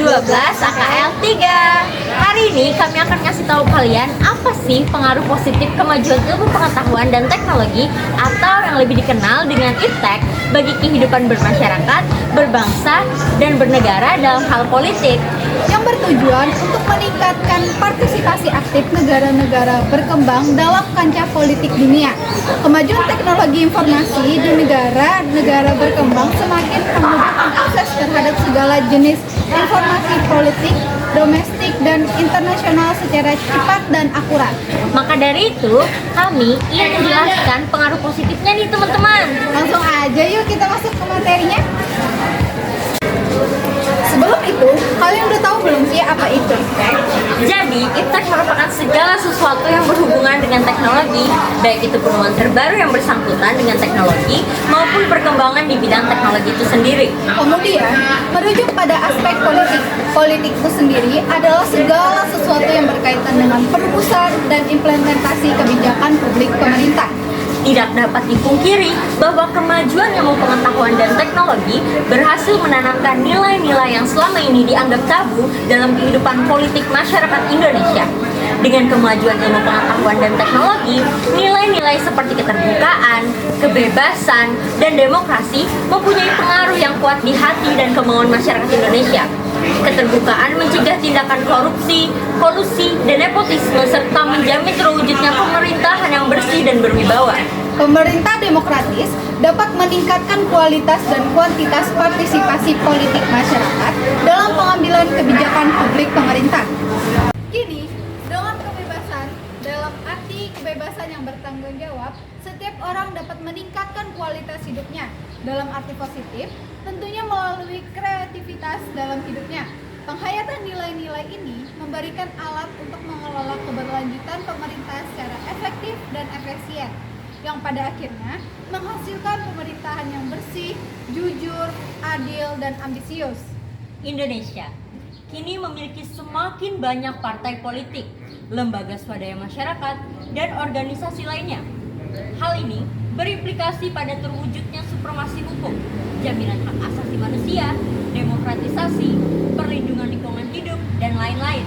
12 AKL 3. Hari ini kami akan kasih tahu kalian apa sih pengaruh positif kemajuan ilmu pengetahuan dan teknologi atau yang lebih dikenal dengan iptek bagi kehidupan bermasyarakat, berbangsa, dan bernegara dalam hal politik. Yang bertujuan untuk meningkatkan partisipasi aktif negara-negara berkembang dalam kancah politik dunia. Kemajuan teknologi informasi di negara-negara berkembang semakin memudahkan akses terhadap segala jenis informasi politik, domestik, dan internasional secara cepat dan akurat. Maka dari itu, kami ingin menjelaskan pengaruh positifnya nih teman-teman. Langsung aja yuk kita masuk ke materinya. Sebelum itu, kalian udah tahu belum sih apa itu iptek? Jadi, iptek merupakan segala sesuatu yang berhubungan dengan teknologi, baik itu penemuan terbaru yang bersangkutan dengan teknologi maupun perkembangan di bidang teknologi itu sendiri. Kemudian, merujuk pada aspek politik. Politik itu sendiri adalah segala sesuatu yang berkaitan dengan perumusan dan implementasi kebijakan publik pemerintah. Tidak dapat dipungkiri bahwa kemajuan ilmu pengetahuan dan teknologi berhasil menanamkan nilai-nilai yang selama ini dianggap tabu dalam kehidupan politik masyarakat Indonesia. Dengan kemajuan ilmu pengetahuan dan teknologi, nilai-nilai seperti keterbukaan, kebebasan, dan demokrasi mempunyai pengaruh yang kuat di hati dan kemauan masyarakat Indonesia. Keterbukaan mencegah tindakan korupsi, kolusi, dan nepotisme serta menjamin terwujudnya pemerintahan yang bersih dan berwibawa. Pemerintah demokratis dapat meningkatkan kualitas dan kuantitas partisipasi politik masyarakat dalam pengambilan kebijakan publik pemerintah. Kini, dengan kebebasan, dalam arti kebebasan yang bertanggung jawab, setiap orang dapat meningkatkan kualitas hidupnya. Dalam arti positif, tentunya melalui kreativitas dalam hidupnya. Penghayatan nilai-nilai ini memberikan alat untuk mengelola keberlanjutan pemerintah secara efektif dan efisien, yang pada akhirnya menghasilkan pemerintahan yang bersih, jujur, adil, dan ambisius. Indonesia kini memiliki semakin banyak partai politik, lembaga swadaya masyarakat, dan organisasi lainnya. Hal ini berimplikasi pada terwujudnya supremasi hukum, jaminan hak asasi manusia, demokratisasi, perlindungan lingkungan hidup, dan lain-lain.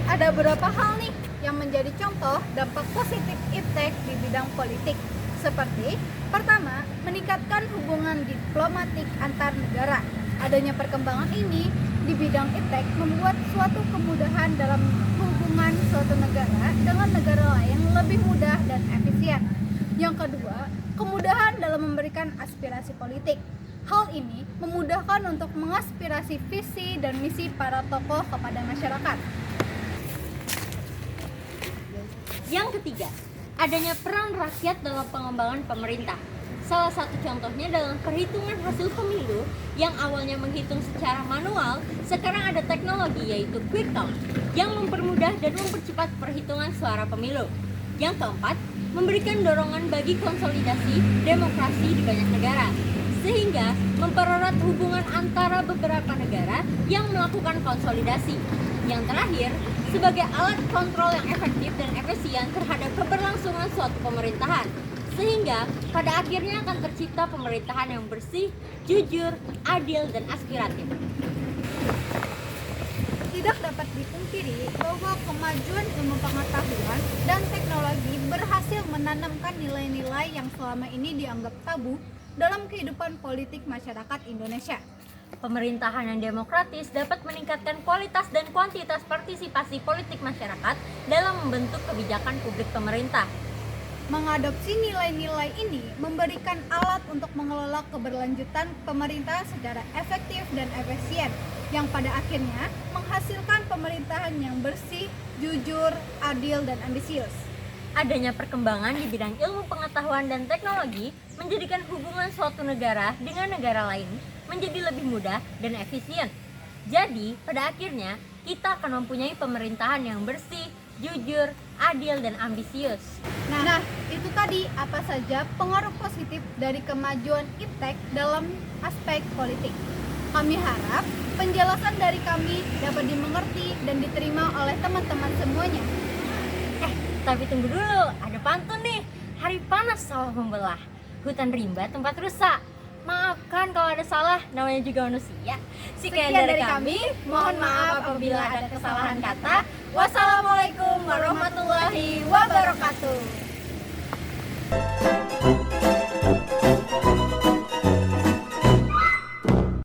Ada beberapa hal nih yang menjadi contoh dampak positif iptek di bidang politik. Seperti, pertama, meningkatkan hubungan diplomatik antar negara. Adanya perkembangan ini di bidang iptek membuat suatu kemudahan dalam hubungan suatu negara dengan negara lain lebih mudah dan efisien. Yang kedua, kemudahan dalam memberikan aspirasi politik. Hal ini memudahkan untuk mengaspirasi visi dan misi para tokoh kepada masyarakat. Yang ketiga, adanya peran rakyat dalam pengembangan pemerintah. Salah satu contohnya dalam perhitungan hasil pemilu yang awalnya menghitung secara manual, sekarang ada teknologi yaitu quick count yang mempermudah dan mempercepat perhitungan suara pemilu. Yang keempat, memberikan dorongan bagi konsolidasi demokrasi di banyak negara, sehingga mempererat hubungan antara beberapa negara yang melakukan konsolidasi. Yang terakhir, sebagai alat kontrol yang efektif dan efisien terhadap keberlangsungan suatu pemerintahan, sehingga pada akhirnya akan tercipta pemerintahan yang bersih, jujur, adil, dan aspiratif. Tidak dapat dipungkiri bahwa kemajuan ilmu pengetahuan dan teknologi berhasil menanamkan nilai-nilai yang selama ini dianggap tabu dalam kehidupan politik masyarakat Indonesia. Pemerintahan yang demokratis dapat meningkatkan kualitas dan kuantitas partisipasi politik masyarakat dalam membentuk kebijakan publik pemerintah. Mengadopsi nilai-nilai ini memberikan alat untuk mengelola keberlanjutan pemerintah secara efektif dan efisien, yang pada akhirnya menghasilkan pemerintahan yang bersih, jujur, adil, dan ambisius. Adanya perkembangan di bidang ilmu pengetahuan dan teknologi menjadikan hubungan suatu negara dengan negara lain menjadi lebih mudah dan efisien. Jadi, pada akhirnya kita akan mempunyai pemerintahan yang bersih, jujur, adil, dan ambisius. Nah, itu tadi apa saja pengaruh positif dari kemajuan iptek dalam aspek politik. Kami harap penjelasan dari kami dapat dimengerti dan diterima oleh teman-teman semuanya. Tapi tunggu dulu, ada pantun nih. Hari panas sawah membelah, hutan rimba tempat rusak. Maafkan kalau ada salah, namanya juga manusia. Sekian dari kami, mohon maaf apabila ada kesalahan kata. Wassalamualaikum warahmatullahi wabarakatuh.